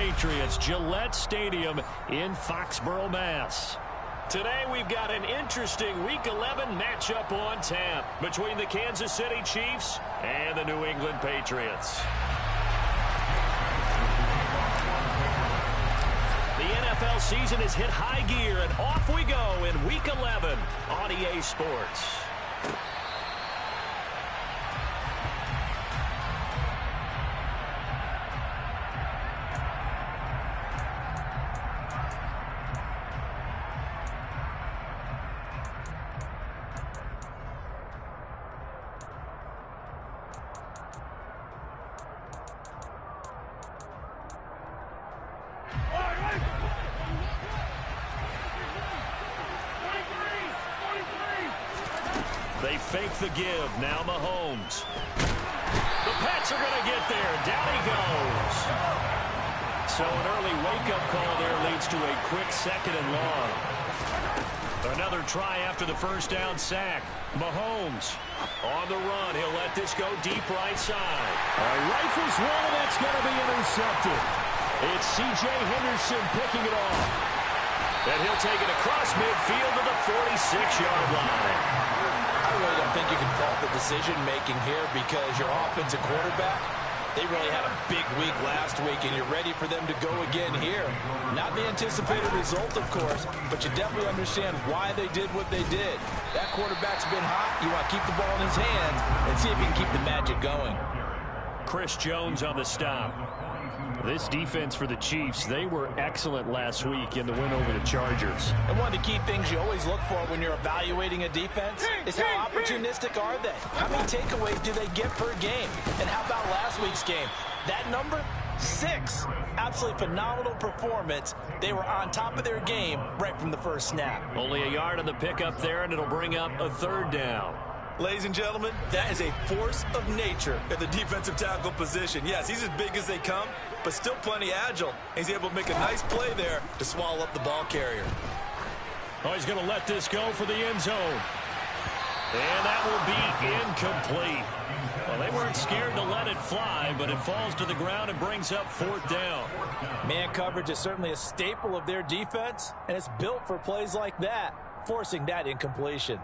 Patriots, Gillette Stadium in Foxborough, Mass. Today we've got an interesting Week 11 matchup on tap between the Kansas City Chiefs and the New England Patriots. The NFL season has hit high gear, and off we go in Week 11 on EA Sports. They fake the give. Now Mahomes. The Pats are going to get there. Down he goes. So an early wake-up call there leads to a quick second and long. Another try after the first down sack. Mahomes on the run. He'll let this go deep right side. Rifles one, and that's going to be intercepted. It's C.J. Henderson picking it off. And he'll take it across midfield to the 46-yard line. I really don't think you can fault the decision-making here because your offensive quarterback, they really had a big week last week, and you're ready for them to go again here. Not the anticipated result, of course, but you definitely understand why they did what they did. That quarterback's been hot. You want to keep the ball in his hands and see if he can keep the magic going. Chris Jones on the stop. This defense for the Chiefs, they were excellent last week in the win over the Chargers. And one of the key things you always look for when you're evaluating a defense is how opportunistic are they? How many takeaways do they get per game? And how about last week's game? That number, 6. Absolutely phenomenal performance. They were on top of their game right from the first snap. Only a yard on the pickup there, and it'll bring up a third down. Ladies and gentlemen, that is a force of nature at the defensive tackle position. Yes, he's as big as they come, but still plenty agile. He's able to make a nice play there to swallow up the ball carrier. Oh, he's going to let this go for the end zone. And that will be incomplete. Well, they weren't scared to let it fly, but it falls to the ground and brings up fourth down. Man coverage is certainly a staple of their defense, and it's built for plays like that, forcing that incompletion.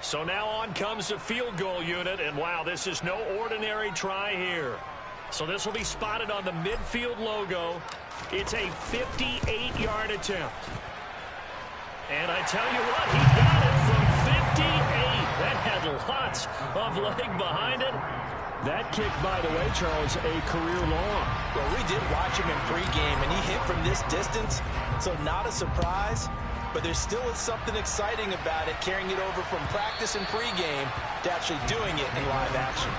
So now on comes the field goal unit, and wow, this is no ordinary try here. So this will be spotted on the midfield logo. It's a 58-yard attempt. And I tell you what, he got it from 58. That had lots of leg behind it. That kick, by the way, Charles, a career long. Well, we did watch him in pregame, and he hit from this distance, so not a surprise. But there still is something exciting about it, carrying it over from practice and pregame to actually doing it in live action.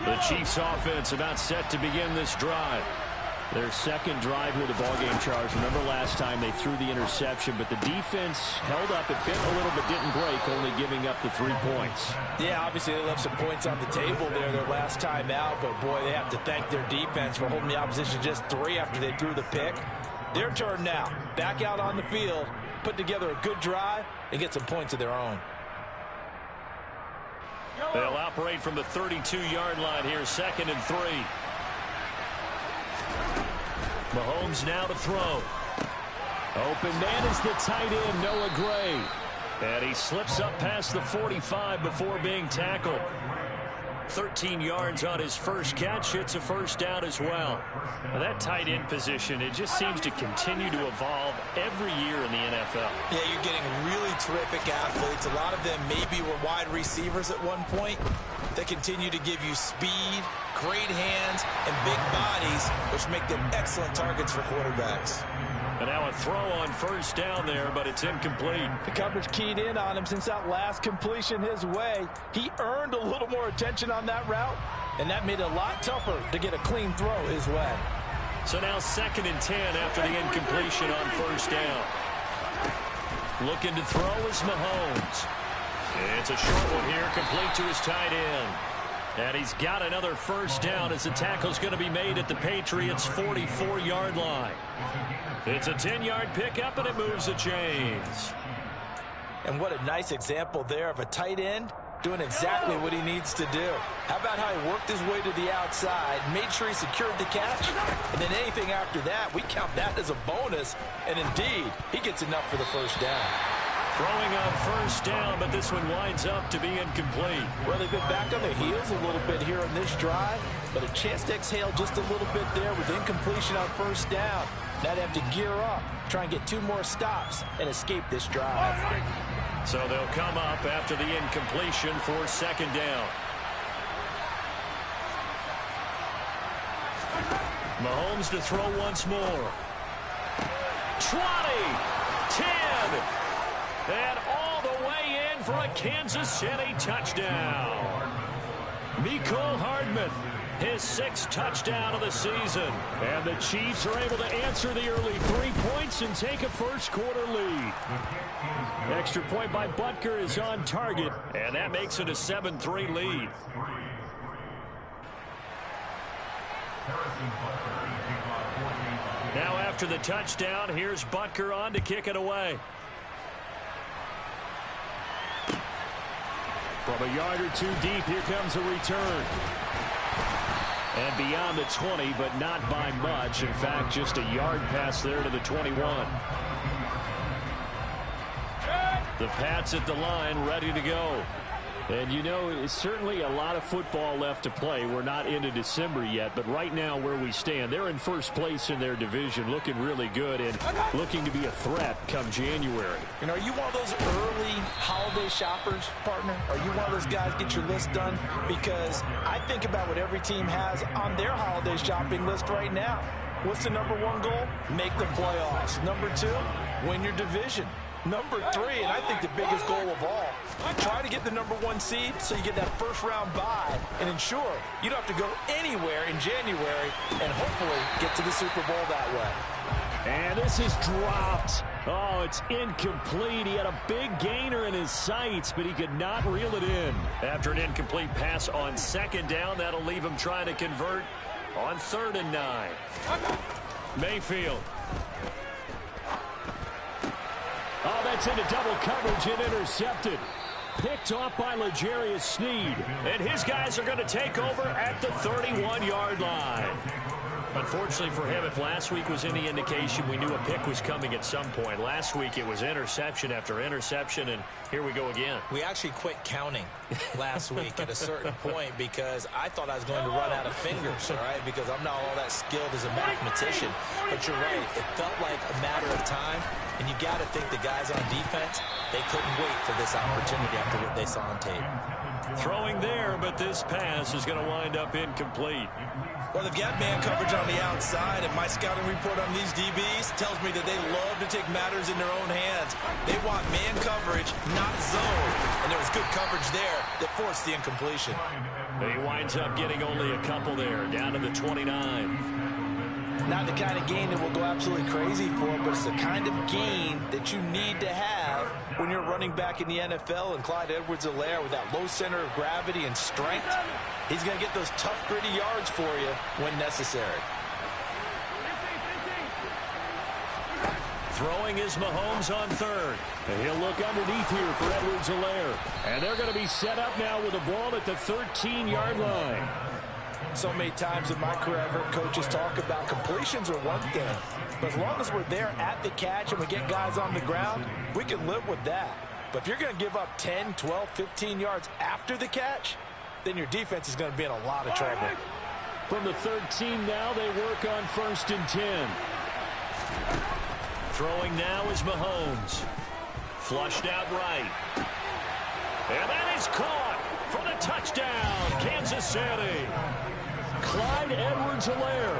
The Chiefs offense about set to begin this drive. Their second drive here, the ballgame, Charles. Remember last time they threw the interception, but the defense held up. It bit a little but didn't break, only giving up the 3 points. Yeah, obviously they left some points on the table there their last time out, but boy, they have to thank their defense for holding the opposition just 3 after they threw the pick. Their turn now. Back out on the field, put together a good drive, and get some points of their own. They'll operate from the 32-yard line here, 2nd and 3. Mahomes now to throw. Open man is the tight end, Noah Gray. And he slips up past the 45 before being tackled. 13 yards on his first catch. It's a first down as well. Now that tight end position, it just seems to continue to evolve every year in the NFL. Yeah, you're getting really terrific athletes. A lot of them maybe were wide receivers at one point. They continue to give you speed, great hands, and big bodies, which make them excellent targets for quarterbacks. And now a throw on first down there, but it's incomplete. The coverage keyed in on him since that last completion his way. He earned a little more attention on that route, and that made it a lot tougher to get a clean throw his way. So now 2nd and 10 after the incompletion on first down. Looking to throw is Mahomes. It's a short one here, complete to his tight end. And he's got another first down as the tackle's going to be made at the Patriots' 44-yard line. It's a 10-yard pickup, and it moves the chains. And what a nice example there of a tight end doing exactly what he needs to do. How about how he worked his way to the outside, made sure he secured the catch, and then anything after that, we count that as a bonus. And indeed, he gets enough for the first down. Throwing on first down, but this one winds up to be incomplete. Well, they've been back on their heels a little bit here on this drive, but a chance to exhale just a little bit there with incompletion on first down. Now they have to gear up, try and get 2 more stops, and escape this drive. So they'll come up after the incompletion for second down. Mahomes to throw once more. 20, 10, and all the way in for a Kansas City touchdown. Mecole Hardman, his 6th touchdown of the season. And the Chiefs are able to answer the early 3 points and take a first-quarter lead. Extra point by Butker is on target, and that makes it a 7-3 lead. Now after the touchdown, here's Butker on to kick it away. From a yard or 2 deep, here comes a return. And beyond the 20, but not by much. In fact, just a yard pass there to the 21. The Pats at the line, ready to go. And, you know, it's certainly a lot of football left to play. We're not into December yet, but right now where we stand, they're in first place in their division, looking really good and looking to be a threat come January. You know, are you one of those early holiday shoppers, partner? Are you one of those guys get your list done? Because I think about what every team has on their holiday shopping list right now. What's the number 1 goal? Make the playoffs. Number 2, win your division. Number 3, and I think the biggest goal of all, try to get the number 1 seed so you get that first-round bye and ensure you don't have to go anywhere in January and hopefully get to the Super Bowl that way. And this is dropped. Oh, it's incomplete. He had a big gainer in his sights, but he could not reel it in. After an incomplete pass on second down, that'll leave him trying to convert on 3rd and 9. Mayfield. Oh, that's into double coverage and intercepted. Picked off by L'Jarius Sneed. And his guys are going to take over at the 31-yard line. Unfortunately for him, if last week was any indication, we knew a pick was coming at some point. Last week it was interception after interception, and here we go again. We actually quit counting last week at a certain point because I thought I was going to run out of fingers, all right, because I'm not all that skilled as a mathematician. But you're right, it felt like a matter of time, and you got to think the guys on defense, they couldn't wait for this opportunity after what they saw on tape. Throwing there, but this pass is going to wind up incomplete. Well, they've got man coverage on the outside, and my scouting report on these DBs tells me that they love to take matters in their own hands. They want man coverage, not zone. And there was good coverage there that forced the incompletion. He winds up getting only a couple there, down to the 29. Not the kind of gain that will go absolutely crazy for, but it's the kind of gain that you need to have when you're running back in the NFL. And Clyde Edwards-Helaire, with that low center of gravity and strength, he's going to get those tough, gritty yards for you when necessary. Throwing is Mahomes on 3rd. And he'll look underneath here for Edwards-Helaire. And they're going to be set up now with the ball at the 13-yard line. So many times in my career, I've heard coaches talk about completions are one thing. But as long as we're there at the catch and we get guys on the ground, we can live with that. But if you're going to give up 10, 12, 15 yards after the catch, then your defense is going to be in a lot of trouble. From the 13 now, they work on 1st and 10. Throwing now is Mahomes. Flushed out right. And that is caught for the touchdown, Kansas City. Clyde Edwards-Helaire,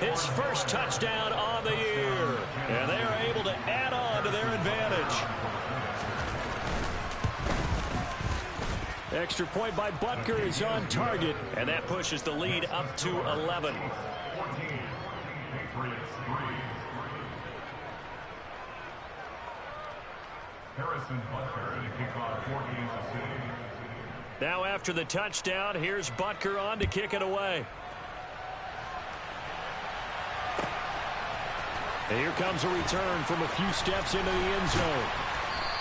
his first touchdown on the year. And they are able to add on to their advantage. Extra point by Butker is on target, and that pushes the lead up to 11. Harrison Butker to kick off for Kansas City. Now after the touchdown, here's Butker on to kick it away. And here comes a return from a few steps into the end zone.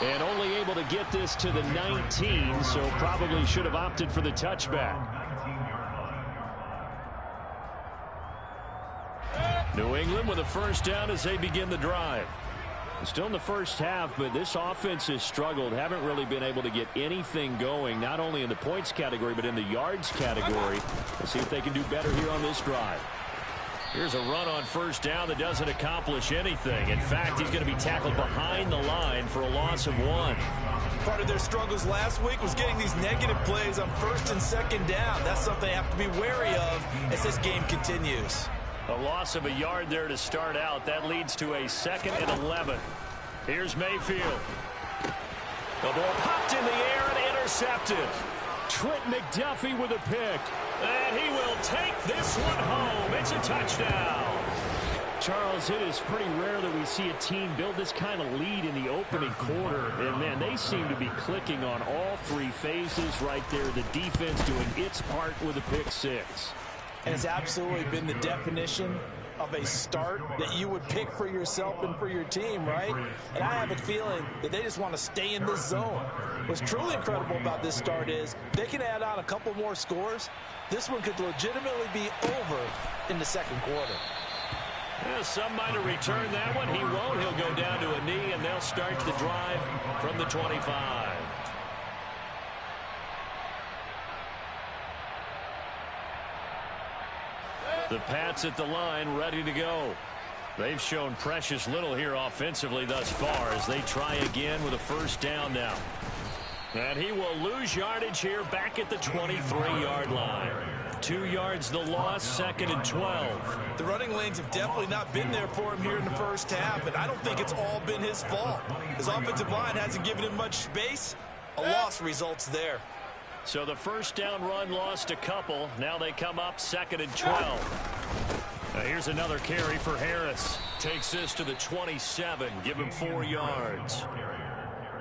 And only able to get this to the 19, so probably should have opted for the touchback. New England with a first down as they begin the drive. Still in the first half, but this offense has struggled. Haven't really been able to get anything going, not only in the points category, but in the yards category. We'll see if they can do better here on this drive. Here's a run on first down that doesn't accomplish anything. In fact, he's going to be tackled behind the line for a loss of 1. Part of their struggles last week was getting these negative plays on first and second down. That's something they have to be wary of as this game continues. A loss of a yard there to start out. That leads to a 2nd and 11. Here's Mayfield. The ball popped in the air and intercepted. Trent McDuffie with a pick. And he will take this one home. It's a touchdown. Charles, it is pretty rare that we see a team build this kind of lead in the opening quarter. And, man, they seem to be clicking on all 3 phases right there. The defense doing its part with a pick 6. And it's absolutely been the definition of a start that you would pick for yourself and for your team, right? And I have a feeling that they just want to stay in this zone. What's truly incredible about this start is they can add on a couple more scores. This one could legitimately be over in the second quarter. Yeah, some might have returned that one. He won't. He'll go down to a knee, and they'll start the drive from the 25. The Pats at the line, ready to go. They've shown precious little here offensively thus far as they try again with a first down now. And he will lose yardage here back at the 23-yard line. 2 yards the loss, 2nd and 12. The running lanes have definitely not been there for him here in the first half, and I don't think it's all been his fault. His offensive line hasn't given him much space. A loss results there. So the first down run lost a couple. Now they come up 2nd and 12. Now here's another carry for Harris. Takes this to the 27. Give him 4 yards.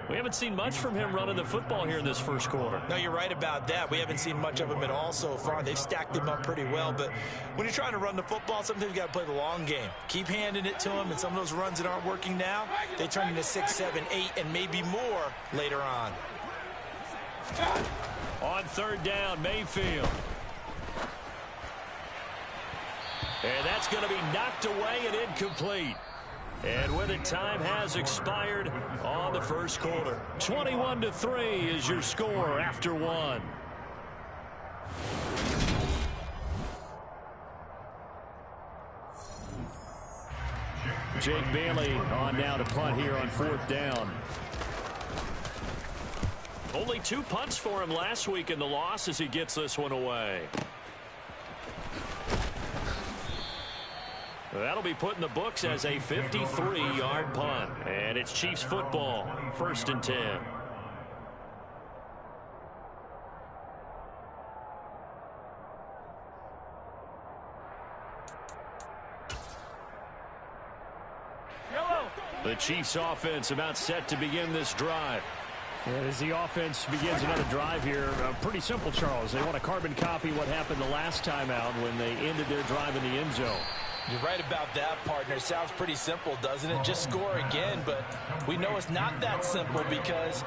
We haven't seen much from him running the football here in this first quarter. No, you're right about that. We haven't seen much of him at all so far. They've stacked him up pretty well. But when you're trying to run the football, sometimes you got to play the long game. Keep handing it to him, and some of those runs that aren't working now, they turn into 6, 7, 8, and maybe more later on. On third down, Mayfield. And that's going to be knocked away and incomplete. And with it, time has expired on the first quarter. 21-3 is your score after 1. Jake Bailey on now to punt here on 4th down. Only 2 punts for him last week in the loss as he gets this one away. That'll be put in the books as a 53-yard punt. And it's Chiefs football, 1st and 10. The Chiefs offense about set to begin this drive. And as the offense begins another drive here, pretty simple, Charles. They want to carbon copy what happened the last time out when they ended their drive in the end zone. You're right about that, partner. Sounds pretty simple, doesn't it? Just score again, but we know it's not that simple because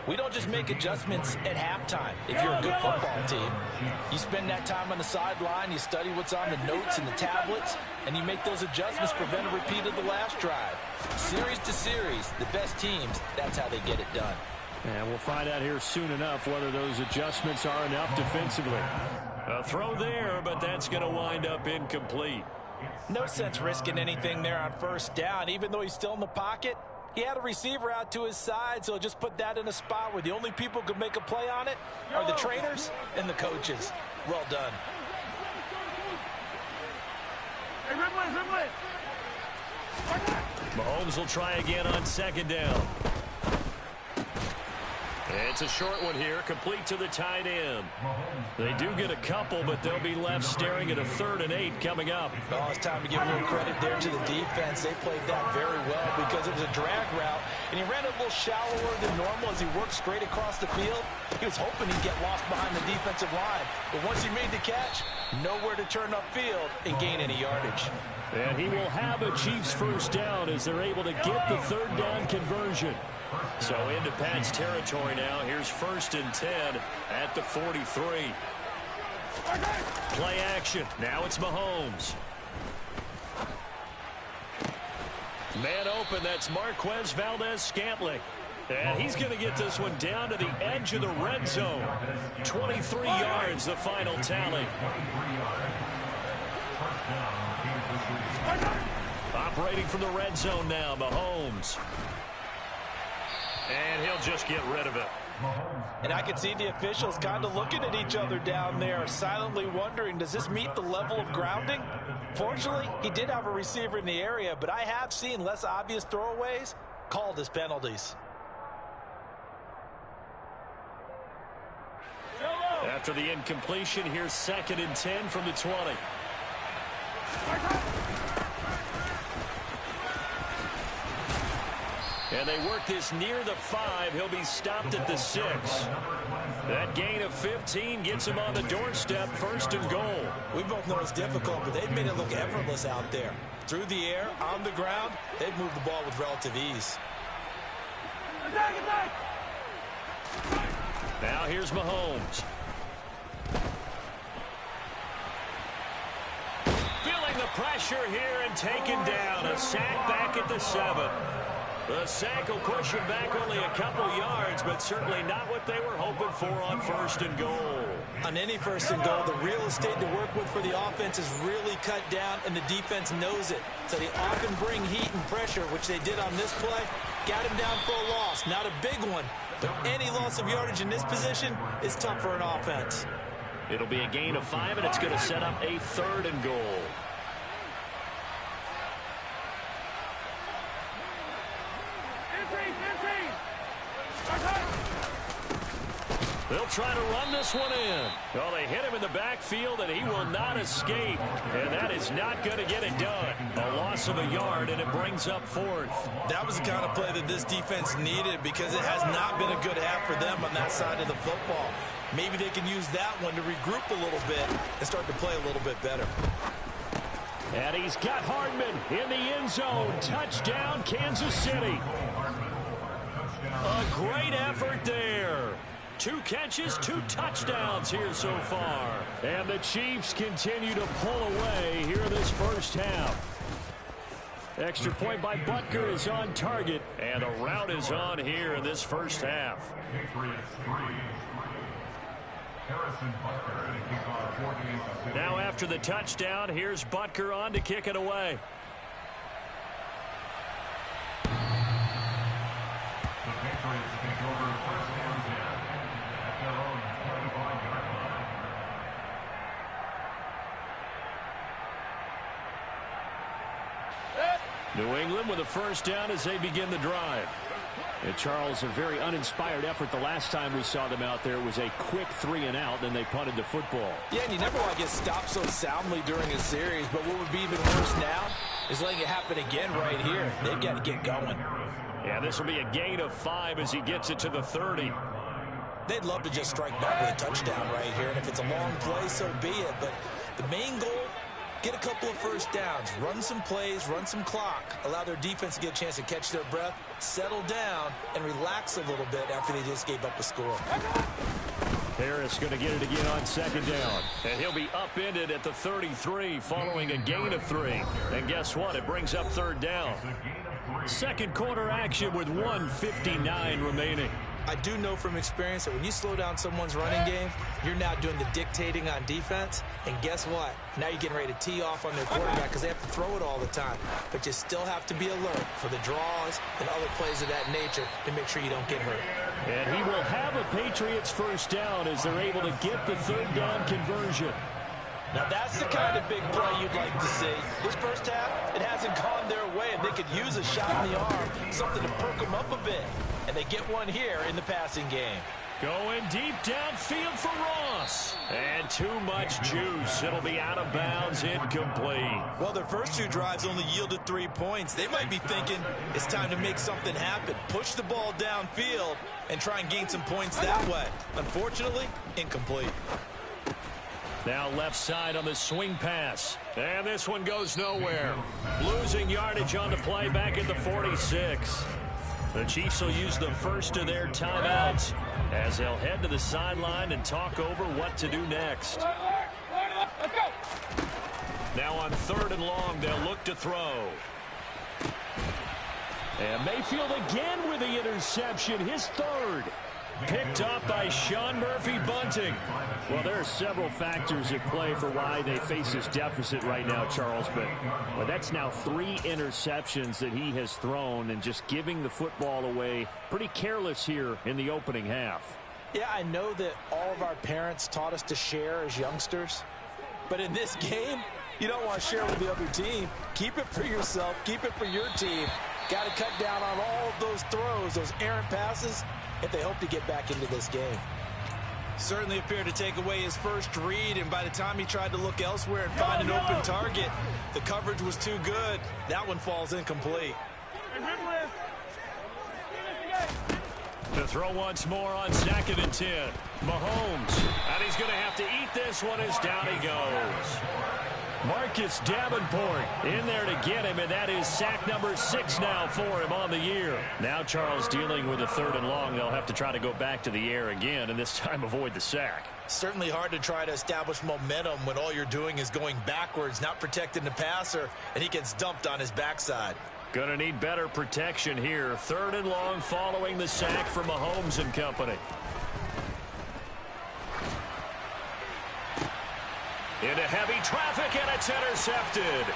we don't just make adjustments at halftime. If you're a good football team, you spend that time on the sideline, you study what's on the notes and the tablets, and you make those adjustments, prevent a repeat of the last drive. Series to series, the best teams, that's how they get it done. And we'll find out here soon enough whether those adjustments are enough defensively. A throw there, but that's going to wind up incomplete. No sense risking anything there on first down. Even though he's still in the pocket, he had a receiver out to his side, so just put that in a spot where the only people who can make a play on it are the trainers and the coaches. Well done. Mahomes will try again on 2nd down. It's a short one here, complete to the tight end. They do get a couple, but they'll be left staring at a 3rd and 8 coming up. Oh, it's time to give a little credit there to the defense. They played that very well because it was a drag route, and he ran a little shallower than normal as he worked straight across the field. He was hoping he'd get lost behind the defensive line. But once he made the catch, nowhere to turn upfield and gain any yardage. And he will have a Chiefs first down as they're able to get the third down conversion. So into Pat's territory now. Here's 1st and 10 at the 43. Play action. Now it's Mahomes. Man open. That's Marquez Valdez-Scantling. And he's going to get this one down to the edge of the red zone. 23 yards, the final tally. Operating from the red zone now, Mahomes. And he'll just get rid of it. And I can see the officials kind of looking at each other down there, silently wondering, does this meet the level of grounding? Fortunately, he did have a receiver in the area, but I have seen less obvious throwaways called as penalties. After the incompletion, here's 2nd and 10 from the 20. And they work this near the 5. He'll be stopped at the 6. That gain of 15 gets him on the doorstep, 1st and goal. We both know it's difficult, but they've made it look effortless out there. Through the air, on the ground, they've moved the ball with relative ease. Now here's Mahomes. Feeling the pressure here and taken down. A sack back at the 7. The sack will push him back only a couple yards, but certainly not what they were hoping for on 1st and goal. On any 1st and goal, the real estate to work with for the offense is really cut down, and the defense knows it. So they often bring heat and pressure, which they did on this play. Got him down for a loss. Not a big one, but any loss of yardage in this position is tough for an offense. It'll be a gain of 5, and it's going to set up a 3rd and goal. They'll try to run this one in. Well, they hit him in the backfield, and he will not escape. And that is not going to get it done. A loss of a yard, and it brings up 4th. That was the kind of play that this defense needed because it has not been a good half for them on that side of the football. Maybe they can use that one to regroup a little bit and start to play a little bit better. And he's got Hardman in the end zone. Touchdown, Kansas City. A great effort there. 2 catches, 2 touchdowns here so far. And the Chiefs continue to pull away here in this first half. Extra point by Butker is on target. And a route is on here in this first half. Now after the touchdown, here's Butker on to kick it away. The Patriots take over 1st and 10 at their own 25-yard line. New England with a first down as they begin the drive. And Charles, a very uninspired effort. The last time we saw them out there was a quick 3 and out, then they punted the football. Yeah, and you never want to get stopped so soundly during a series, but what would be even worse now is letting it happen again right here. They've got to get going. Yeah, this will be a gain of 5 as he gets it to the 30. They'd love to just strike back with a touchdown right here, and if it's a long play, so be it. But the main goal, get a couple of first downs, run some plays, run some clock, allow their defense to get a chance to catch their breath, settle down, and relax a little bit after they just gave up a score. Harris going to get it again on 2nd down. And he'll be upended at the 33 following a gain of 3. And guess what? It brings up 3rd down. Second quarter action with 1:59 remaining. I do know from experience that when you slow down someone's running game, you're now doing the dictating on defense. And guess what? Now you're getting ready to tee off on their quarterback because they have to throw it all the time. But you still have to be alert for the draws and other plays of that nature to make sure you don't get hurt. And he will have a Patriots first down as they're able to get the 3rd down conversion. Now that's the kind of big play you'd like to see. This first half, it hasn't gone their way, and they could use a shot in the arm, something to perk them up a bit. And they get one here in the passing game. Going deep downfield for Ross. And too much juice. It'll be out of bounds, incomplete. Well, their first 2 drives only yielded 3 points. They might be thinking it's time to make something happen. Push the ball downfield and try and gain some points that way. Unfortunately, incomplete. Now left side on the swing pass. And this one goes nowhere. Losing yardage on the play back at the 46. The Chiefs will use the first of their timeouts as they'll head to the sideline and talk over what to do next. Now on 3rd and long, they'll look to throw. And Mayfield again with the interception, his 3rd. Picked up by Sean Murphy-Bunting. Well, there are several factors at play for why they face this deficit right now, Charles. But that's now 3 interceptions that he has thrown and just giving the football away pretty careless here in the opening half. Yeah, I know that all of our parents taught us to share as youngsters. But in this game, you don't want to share with the other team. Keep it for yourself. Keep it for your team. Got to cut down on all of those throws, those errant passes, if they hope to get back into this game. Certainly appeared to take away his first read, and by the time he tried to look elsewhere and find an open target, the coverage was too good. That one falls incomplete. To throw once more on 2nd and 10. Mahomes, and he's going to have to eat this one as down he goes. Marcus Davenport in there to get him, and that is sack number 6 now for him on the year. Now Charles dealing with a 3rd and long. They'll have to try to go back to the air again, and this time avoid the sack. Certainly hard to try to establish momentum when all you're doing is going backwards, not protecting the passer, and he gets dumped on his backside. Going to need better protection here. 3rd and long following the sack from Mahomes and company. Into heavy traffic, and it's intercepted.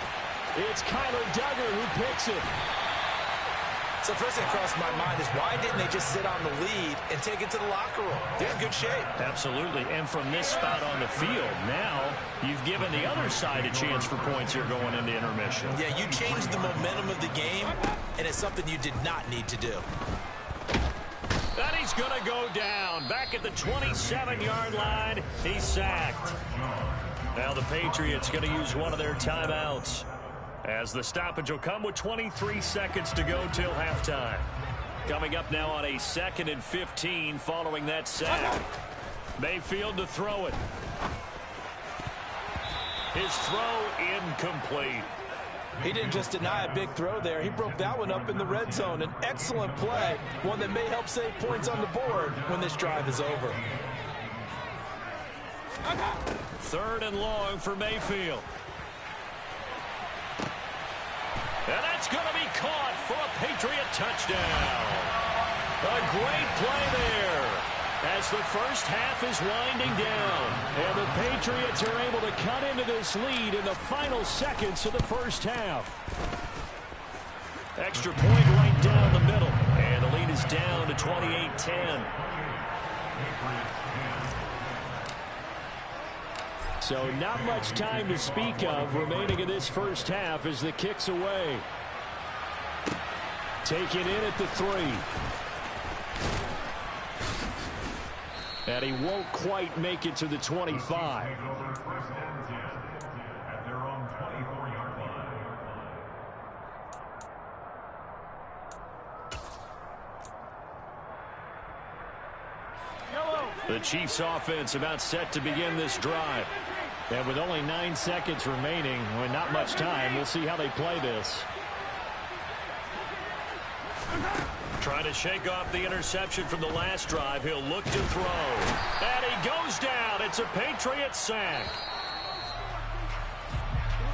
It's Kyler Duggar who picks it. So first thing crossed my mind is why didn't they just sit on the lead and take it to the locker room? They're in good shape. Absolutely, and from this spot on the field, now you've given the other side a chance for points here going into intermission. Yeah, you changed the momentum of the game, and it's something you did not need to do. And he's going to go down. Back at the 27-yard line, he's sacked. Now the Patriots going to use one of their timeouts as the stoppage will come with 23 seconds to go till halftime. Coming up now on a 2nd and 15 following that sack. Mayfield to throw it. His throw incomplete. He didn't just deny a big throw there. He broke that one up in the red zone. An excellent play, one that may help save points on the board when this drive is over. 3rd and long for Mayfield. And that's going to be caught for a Patriot touchdown. A great play there as the first half is winding down. And the Patriots are able to cut into this lead in the final seconds of the first half. Extra point right down the middle. And the lead is down to 28-10. So not much time to speak of remaining in this first half as the kick's away. Taken in at the 3. And he won't quite make it to the 25. The Chiefs offense about set to begin this drive. And with only 9 seconds remaining, with not much time, we'll see how they play this. Trying to shake off the interception from the last drive. He'll look to throw. And he goes down. It's a Patriot sack.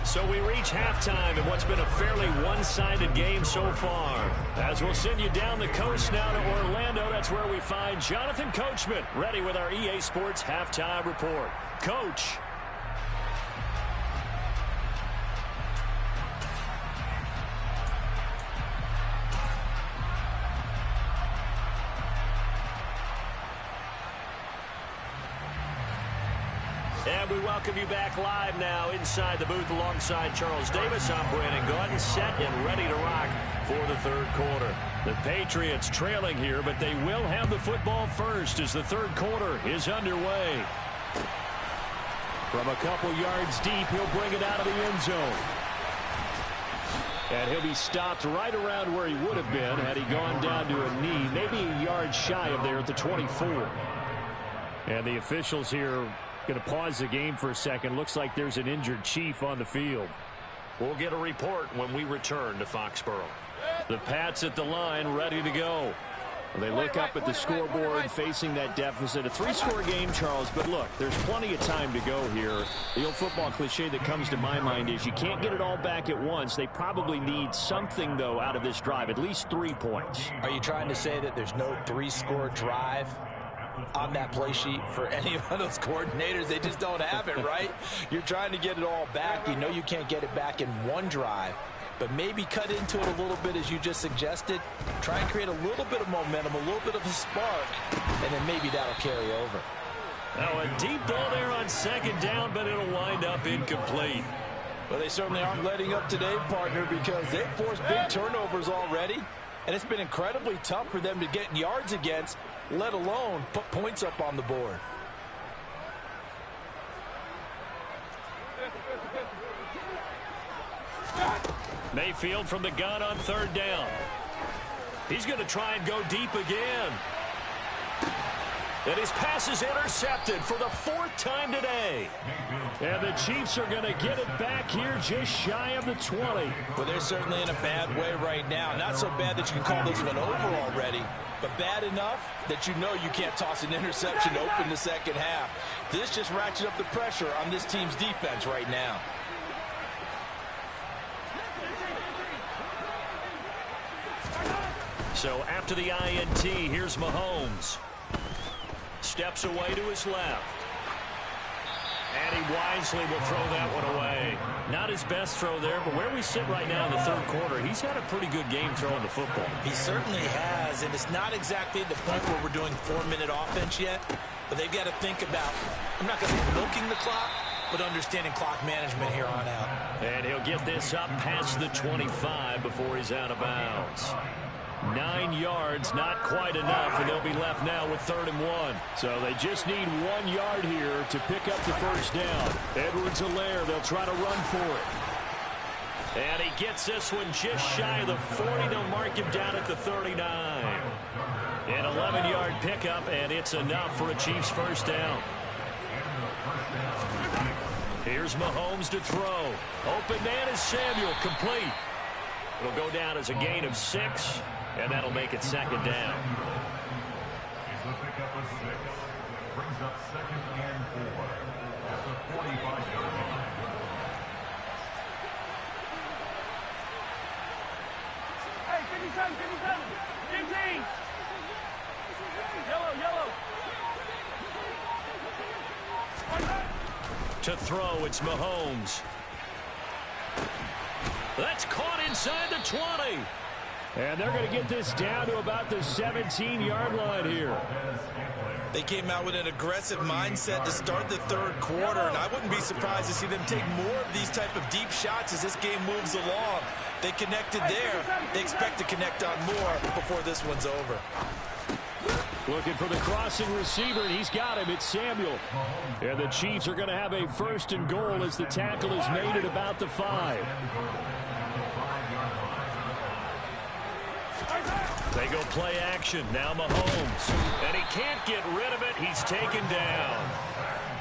So we reach halftime in what's been a fairly one-sided game so far. As we'll send you down the coast now to Orlando, that's where we find Jonathan Coachman ready with our EA Sports Halftime Report. Coach. And we welcome you back live now inside the booth alongside Charles Davis. I'm Brandon Gaudin, set and ready to rock for the third quarter. The Patriots trailing here, but they will have the football first as the third quarter is underway. From a couple yards deep, he'll bring it out of the end zone. And he'll be stopped right around where he would have been had he gone down to a knee, maybe a yard shy of there at the 24. And the officials here going to pause the game for a second. Looks like there's an injured Chief on the field. We'll get a report when we return to Foxborough. The Pats at the line, ready to go. They look up at the scoreboard, facing that deficit. A three-score game, Charles, but look, there's plenty of time to go here. The old football cliche that comes to my mind is you can't get it all back at once. They probably need something, though, out of this drive, at least 3 points. Are you trying to say that there's no three-score drive on that play sheet for any of those coordinators? They just don't have it, right? You're trying to get it all back. You know you can't get it back in one drive. But maybe cut into it a little bit, as you just suggested. Try and create a little bit of momentum, a little bit of a spark, and then maybe that'll carry over. Now a deep ball there on second down, but it'll wind up incomplete. Well, they certainly aren't letting up today, partner, because they've forced big turnovers already. And it's been incredibly tough for them to get yards against, let alone put points up on the board. Mayfield from the gun on third down. He's going to try and go deep again. And his pass is intercepted for the 4th time today. And the Chiefs are going to get it back here just shy of the 20. Well, they're certainly in a bad way right now. Not so bad that you can call this one over already, but bad enough that you know you can't toss an interception to open the second half. This just ratchets up the pressure on this team's defense right now. So after the INT, here's Mahomes. Steps away to his left. And he wisely will throw that one away. Not his best throw there, but where we sit right now in the third quarter, he's had a pretty good game throwing the football. He certainly has, and it's not exactly the point where we're doing 4-minute offense yet, but they've got to think about, I'm not going to say milking the clock, but understanding clock management here on out. And he'll get this up past the 25 before he's out of bounds. 9 yards, not quite enough, and they'll be left now with 3rd and 1. So they just need 1 yard here to pick up the first down. Edwards-Helaire, they'll try to run for it. And he gets this one just shy of the 40. They'll mark him down at the 39. An 11-yard pickup, and it's enough for a Chiefs first down. Here's Mahomes to throw. Open man is Samuel, complete. It'll go down as a gain of 6. And that'll make it 2nd down. He's the pickup of 6. Brings up 2nd and 4 at the 45-yard line. Hey, 57, 57. 15. Yellow. To throw, it's Mahomes. That's caught inside the 20. And they're going to get this down to about the 17-yard line here. They came out with an aggressive mindset to start the third quarter, and I wouldn't be surprised to see them take more of these type of deep shots as this game moves along. They connected there. They expect to connect on more before this one's over. Looking for the crossing receiver, and he's got him. It's Samuel. And the Chiefs are going to have a 1st and goal as the tackle is made at about the 5. They go play action. Now Mahomes. And he can't get rid of it. He's taken down.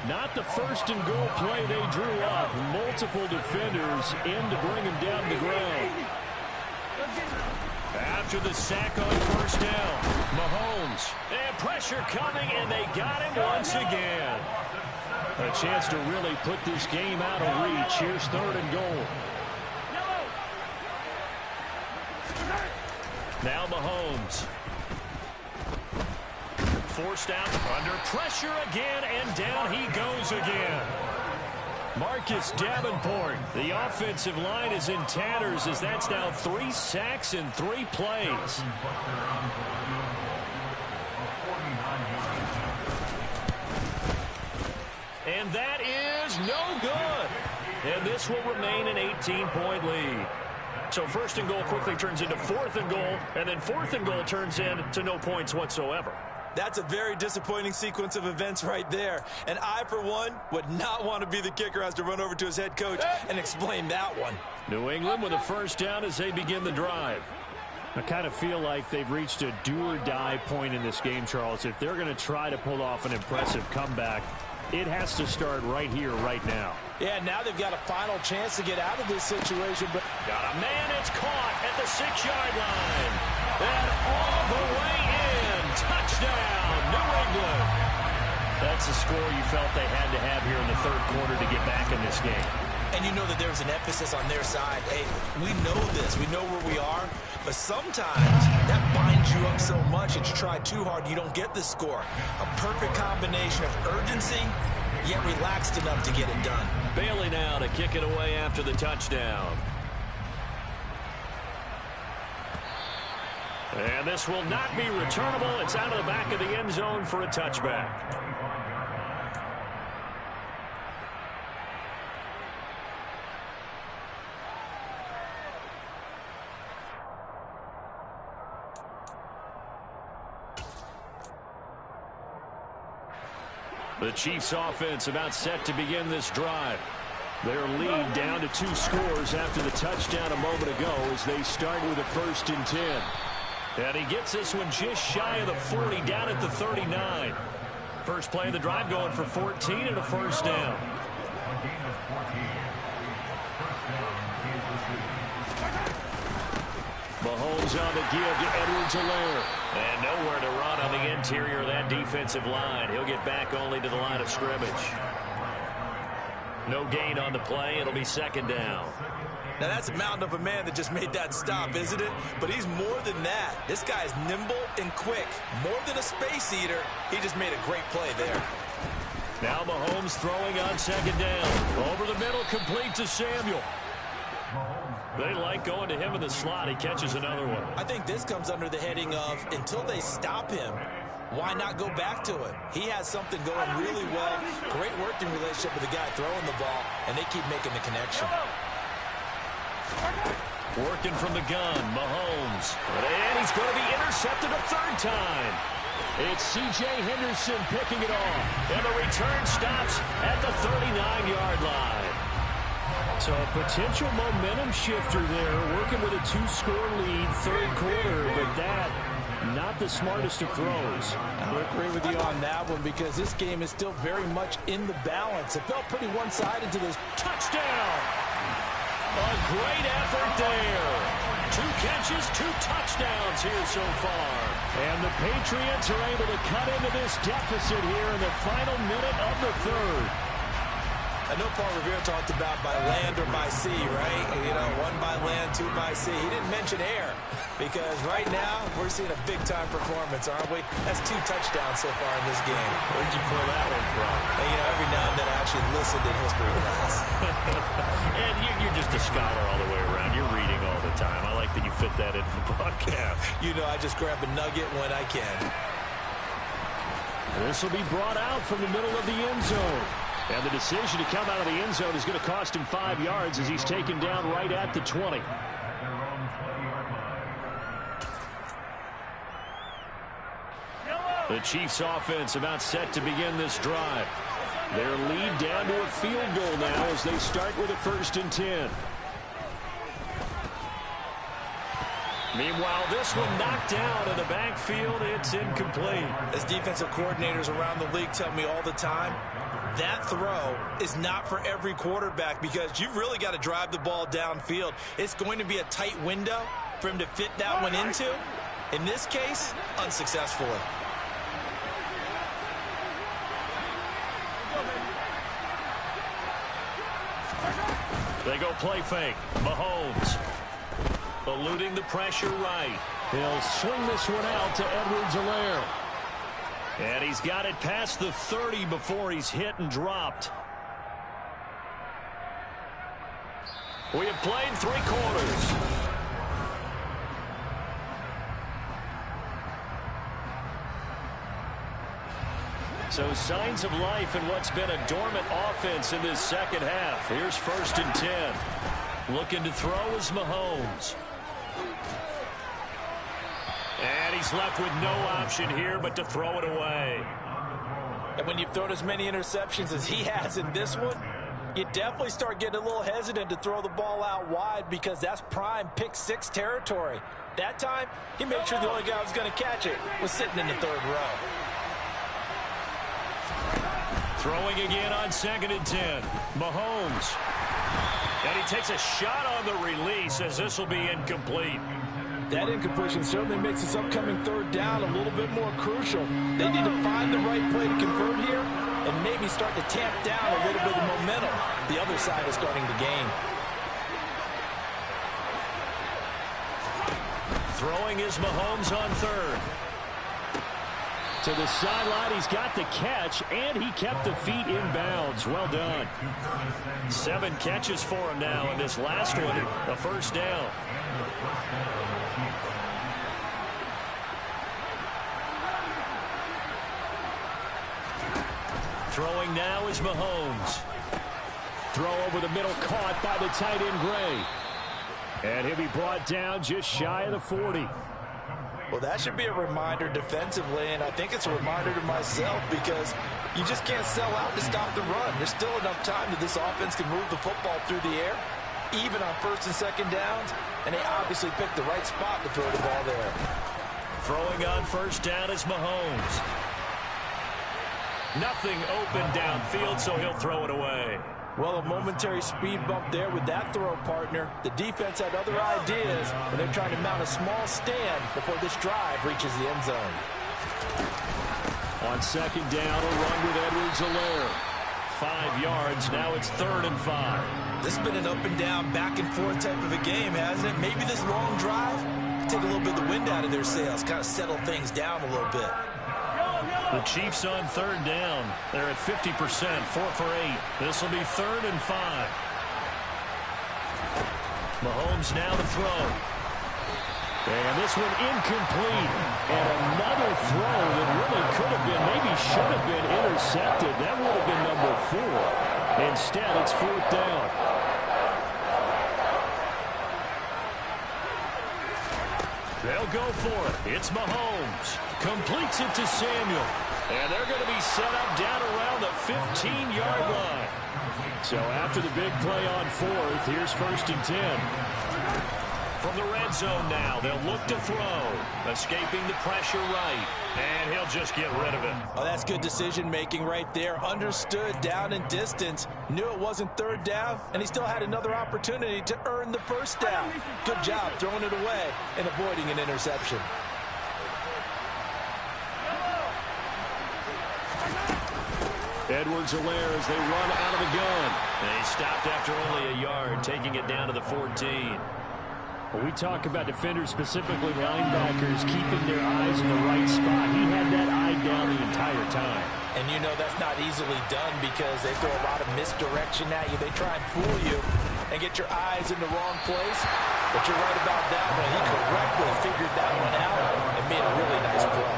Not the 1st and goal play they drew up. Multiple defenders in to bring him down to the ground. After the sack on 1st down, Mahomes. And pressure coming, and they got him once again. A chance to really put this game out of reach. Here's 3rd and goal. Now Mahomes. Forced out under pressure again, and down he goes again. Marcus Davenport. The offensive line is in tatters as that's now 3 sacks in 3 plays. And that is no good. And this will remain an 18-point lead. So first and goal quickly turns into fourth and goal, and then fourth and goal turns into no points whatsoever. That's a very disappointing sequence of events right there. And I, for one, would not want to be the kicker who has to run over to his head coach and explain that one. New England with a first down as they begin the drive. I kind of feel like they've reached a do-or-die point in this game, Charles. If they're going to try to pull off an impressive comeback, it has to start right here, right now. Yeah, now they've got a final chance to get out of this situation. But got a man, it's caught at the 6-yard line. And all the way in. Touchdown, New England. That's the score you felt they had to have here in the third quarter to get back in this game. And you know that there's an emphasis on their side. Hey, we know this. We know where we are. But sometimes that binds you up so much that you try too hard, you don't get the score. A perfect combination of urgency, yet relaxed enough to get it done. Bailey now to kick it away after the touchdown. And this will not be returnable. It's out of the back of the end zone for a touchback. The Chiefs offense about set to begin this drive. Their lead down to 2 scores after the touchdown a moment ago as they start with a 1st and 10. And he gets this one just shy of the 40, down at the 39. First play of the drive going for 14 and a first down. Mahomes on the give to Edwards-Helaire. And nowhere to run on the interior of that defensive line. He'll get back only to the line of scrimmage. No gain on the play. It'll be 2nd down. Now, that's a mountain of a man that just made that stop, isn't it? But he's more than that. This guy is nimble and quick. More than a space eater. He just made a great play there. Now Mahomes throwing on 2nd down. Over the middle, complete to Samuel. They like going to him in the slot. He catches another one. I think this comes under the heading of, until they stop him, why not go back to it? He has something going really well. Great working relationship with the guy throwing the ball, and they keep making the connection. Working from the gun, Mahomes. And he's going to be intercepted a 3rd time. It's C.J. Henderson picking it off. And the return stops at the 39-yard line. So a potential momentum shifter there, working with a 2-score lead, 3rd quarter, but that, not the smartest of throws. I agree with you on that one because this game is still very much in the balance. It felt pretty one-sided to this. Touchdown! A great effort there. 2 catches, 2 touchdowns here so far. And the Patriots are able to cut into this deficit here in the final minute of the 3rd. I know Paul Revere talked about by land or by sea, right? You know, 1 by land, 2 by sea. He didn't mention air because right now we're seeing a big-time performance, aren't we? That's 2 touchdowns so far in this game. Where'd you pull that one from? And, you know, every now and then I actually listened in history class. And you're just a scholar all the way around. You're reading all the time. I like that you fit that into the podcast. You know, I just grab a nugget when I can. This will be brought out from the middle of the end zone. And the decision to come out of the end zone is going to cost him 5 yards as he's taken down right at the 20. The Chiefs offense about set to begin this drive. Their lead down to a field goal now as they start with a 1st and 10. Meanwhile, this one knocked down in the backfield. It's incomplete. As defensive coordinators around the league tell me all the time, that throw is not for every quarterback because you've really got to drive the ball downfield. It's going to be a tight window for him to fit that one into. In this case, unsuccessfully. They go play fake. Mahomes eluding the pressure right. He'll swing this one out to Edwards-Helaire. And he's got it past the 30 before he's hit and dropped. We have played 3 quarters. So signs of life in what's been a dormant offense in this second half. Here's 1st and 10. Looking to throw is Mahomes. And he's left with no option here but to throw it away. And when you've thrown as many interceptions as he has in this one, you definitely start getting a little hesitant to throw the ball out wide because that's prime pick six territory. That time, he made sure the only guy who was going to catch it was sitting in the third row. Throwing again on 2nd and 10. Mahomes. And he takes a shot on the release as this will be incomplete. That incompletion certainly makes this upcoming third down a little bit more crucial. They need to find the right play to convert here and maybe start to tamp down a little bit of momentum. The other side is starting to gain. Throwing is Mahomes on 3rd. To the sideline, he's got the catch, and he kept the feet in bounds. Well done. 7 catches for him now, and this last one, a first down. Throwing now is Mahomes. Throw over the middle, caught by the tight end Gray. And he'll be brought down just shy of the 40. Well, that should be a reminder defensively, and I think it's a reminder to myself because you just can't sell out to stop the run. There's still enough time that this offense can move the football through the air, even on 1st and 2nd downs, and they obviously picked the right spot to throw the ball there. Throwing on 1st down is Mahomes. Nothing open downfield, so he'll throw it away. Well, a momentary speed bump there with that throw, partner. The defense had other ideas, and they're trying to mount a small stand before this drive reaches the end zone. On 2nd down, a run with Edwards-Helaire. 5 yards, now it's 3rd and 5. This has been an up and down, back and forth type of a game, hasn't it? Maybe this long drive take a little bit of the wind out of their sails, kind of settle things down a little bit. The Chiefs on 3rd down. They're at 50%, 4 for 8. This will be 3rd and 5. Mahomes now to throw. And this one incomplete. And another throw that really could have been, maybe should have been intercepted. That would have been number 4. Instead, it's 4th down. They'll go for it. It's Mahomes. Completes it to Samuel. And they're going to be set up down around the 15-yard line. So after the big play on 4th, here's 1st and 10. From the red zone now, they'll look to throw. Escaping the pressure right. And he'll just get rid of it. Oh, that's good decision-making right there. Understood down and distance. Knew it wasn't 3rd down, and he still had another opportunity to earn the 1st down. Good job throwing it away and avoiding an interception. Edwards-Helaire as they run out of the gun. They stopped after only a yard, taking it down to the 14. When we talk about defenders, specifically linebackers, keeping their eyes in the right spot, he had that eye down the entire time. And you know that's not easily done because they throw a lot of misdirection at you. They try and fool you and get your eyes in the wrong place. But you're right about that one. He correctly figured that one out and made a really nice play.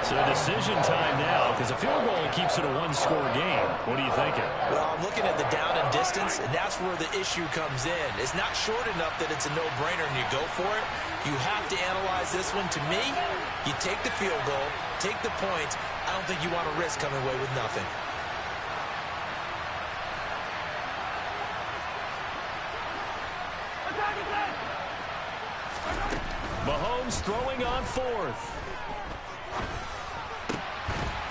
So decision time now because a field goal keeps it a one-score game. What are you thinking? Well, I'm looking at the down and distance, and that's where the issue comes in. It's not short enough that it's a no-brainer and you go for it. You have to analyze this one. To me, you take the field goal, take the points. I don't think you want to risk coming away with nothing. Mahomes throwing on 4th.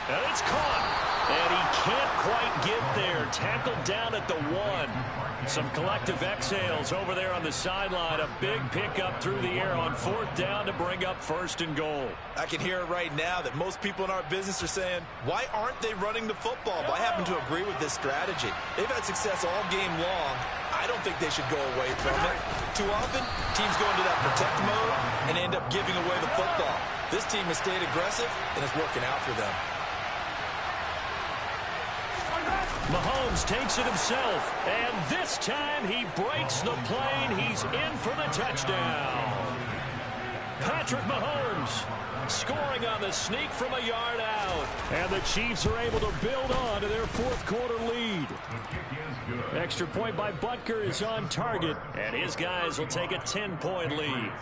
And it's caught. And he can't quite get there. Tackled down at the 1. Some collective exhales over there on the sideline. A big pickup through the air on 4th down to bring up 1st and goal. I can hear it right now that most people in our business are saying, why aren't they running the football? But I happen to agree with this strategy. They've had success all game long. I don't think they should go away from it. Too often, teams go into that protect mode and end up giving away the football. This team has stayed aggressive, and it's working out for them. Mahomes takes it himself, and this time he breaks the plane. He's in for the touchdown. Patrick Mahomes scoring on the sneak from a yard out. And the Chiefs are able to build on to their fourth quarter lead. Extra point by Butker is on target, and his guys will take a 10-point lead.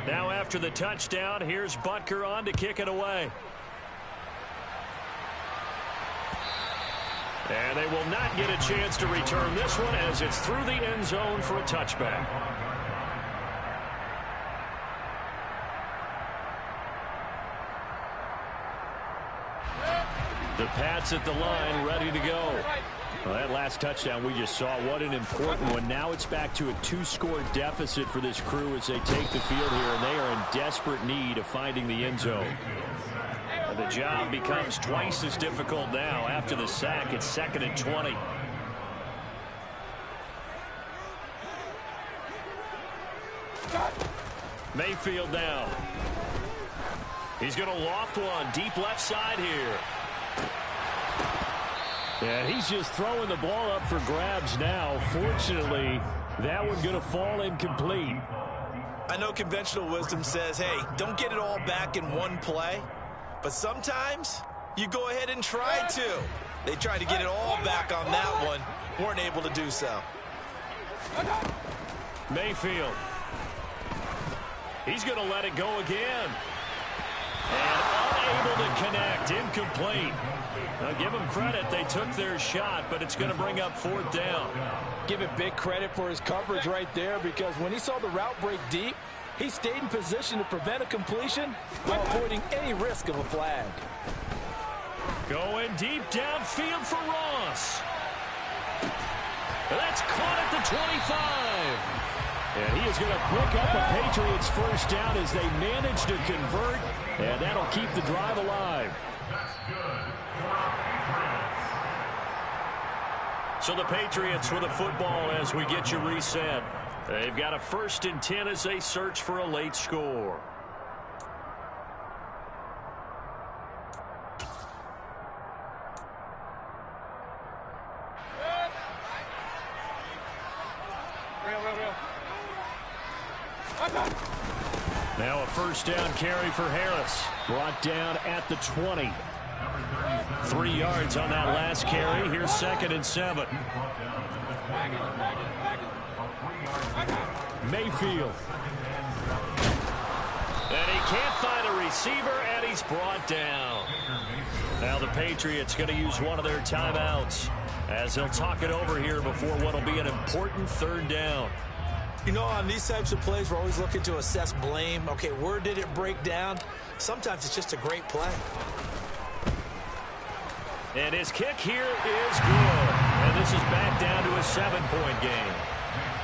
Now after the touchdown, here's Butker on to kick it away. And they will not get a chance to return this one as it's through the end zone for a touchback. The Pats at the line, ready to go. Well, that last touchdown we just saw, what an important one. Now it's back to a 2-score deficit for this crew as they take the field here, and they are in desperate need of finding the end zone. And the job becomes twice as difficult now. After the sack, it's 2nd and 20. Mayfield now. He's going to loft one deep left side here. And he's just throwing the ball up for grabs now. Fortunately, that one's going to fall incomplete. I know conventional wisdom says, hey, don't get it all back in one play. But sometimes you go ahead and try to. They tried to get it all back on that one. Weren't able to do so. Mayfield. He's going to let it go again. And unable to connect. Incomplete. Now give them credit. They took their shot, but it's going to bring up 4th down. Give it big credit for his coverage right there, because when he saw the route break deep, he stayed in position to prevent a completion while avoiding any risk of a flag. Going deep downfield for Ross. That's caught at the 25. And he is going to pick up a Patriots first down as they manage to convert, and that'll keep the drive alive. So the Patriots with a football as we get you reset. They've got a 1st and 10 as they search for a late score. Now a 1st down carry for Harris. Brought down at the 20. 3 yards on that last carry. Here's 2nd and 7. Mayfield. And he can't find a receiver, and he's brought down. Now the Patriots going to use one of their timeouts as they'll talk it over here before what will be an important 3rd down. You know, on these types of plays, we're always looking to assess blame. Okay, where did it break down? Sometimes it's just a great play. And his kick here is good. And this is back down to a 7-point game.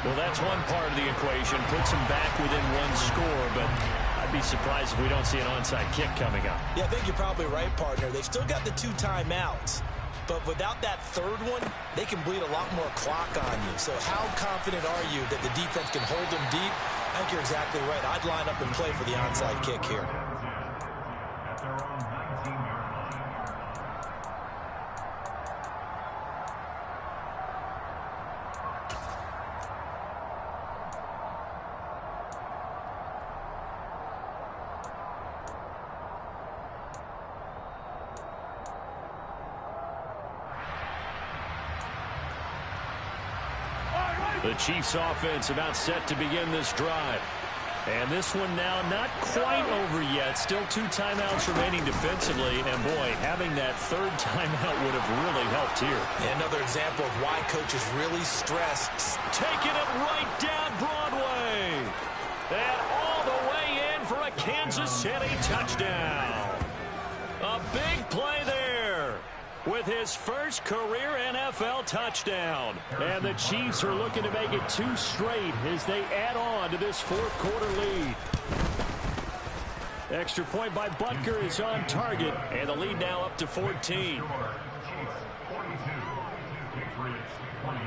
Well, that's one part of the equation. Puts him back within 1 score, but I'd be surprised if we don't see an onside kick coming up. Yeah, I think you're probably right, partner. They've still got the 2 timeouts. But without that 3rd one, they can bleed a lot more clock on you. So how confident are you that the defense can hold them deep? I think you're exactly right. I'd line up and play for the onside kick here. At their own 19-yard line. The Chiefs offense about set to begin this drive. And this one now not quite over yet. Still 2 timeouts remaining defensively. And boy, having that 3rd timeout would have really helped here. Yeah, another example of why coaches really stress. Taking it right down Broadway. And all the way in for a Kansas City touchdown. A big play there with his first career NFL touchdown. And the Chiefs are looking to make it 2 straight as they add on to this 4th quarter lead. Extra point by Butker is on target, and the lead now up to 14. Chiefs 42, Patriots 28.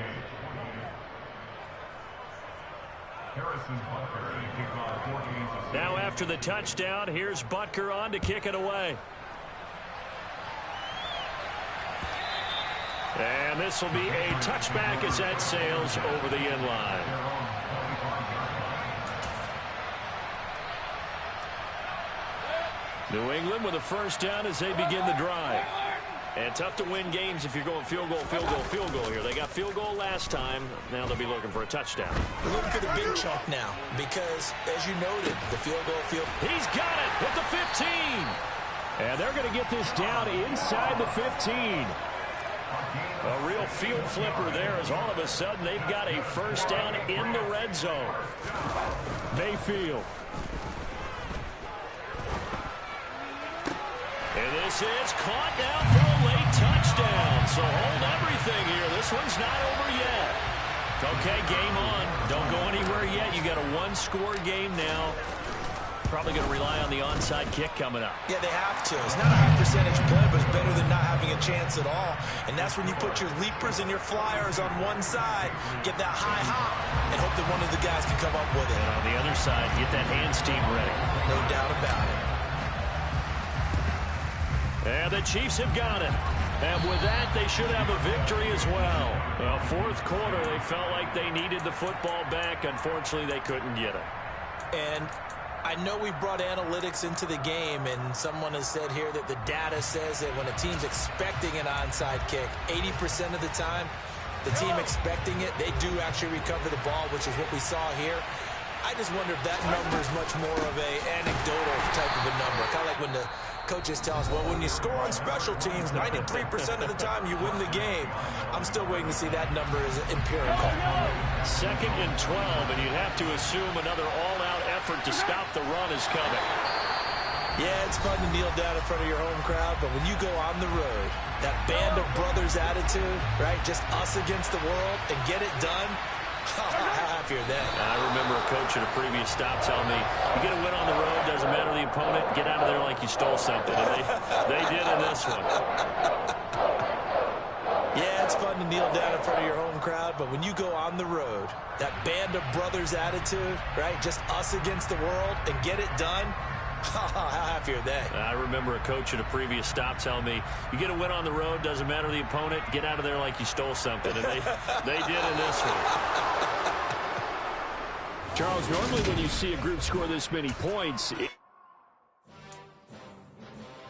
Now after the touchdown, here's Butker on to kick it away. And this will be a touchback as that sails over the end line. New England with a first down as they begin the drive. And tough to win games if you're going field goal, field goal, field goal here. They got field goal last time. Now they'll be looking for a touchdown. They're looking for the big chunk now because, as you noted, the field goal. He's got it at the 15. And they're going to get this down inside the 15. A real field flipper there as all of a sudden they've got a first down in the red zone. Mayfield. And this is caught down for a late touchdown. So hold everything here. This one's not over yet. Okay, game on. Don't go anywhere yet. You got a one-score game now. Probably going to rely on the onside kick coming up. Yeah, they have to. It's not a high percentage play, but it's better than not having a chance at all. And that's when you put your leapers and your flyers on one side, get that high hop, and hope that one of the guys can come up with it. And on the other side, get that hands team ready. No doubt about it. And the Chiefs have got it. And with that, they should have a victory as well. Well, fourth quarter, they felt like they needed the football back. Unfortunately, they couldn't get it. And I know we brought analytics into the game, and someone has said here that the data says that when a team's expecting an onside kick, 80% of the time, the team expecting it, they do actually recover the ball, which is what we saw here. I just wonder if that number is much more of a anecdotal type of a number. Kind of like when the coaches tell us, well, when you score on special teams, 93% of the time you win the game. I'm still waiting to see that number is empirical. 2nd and 12, and you'd have to assume another all-out effort to stop the run is coming. Yeah, it's fun to kneel down in front of your home crowd, but when you go on the road, that band of brothers attitude, right, just us against the world, and get it done, how happier then. I remember a coach at a previous stop telling me, you get a win on the road, doesn't matter the opponent, get out of there like you stole something. And they did in this one. Yeah, it's fun to kneel down in front of your home crowd, but when you go on the road, that band of brothers attitude, right, just us against the world, and get it done, how happier then. I remember a coach at a previous stop telling me, you get a win on the road, doesn't matter the opponent, get out of there like you stole something. And they did in this one. Charles, normally when you see a group score this many points,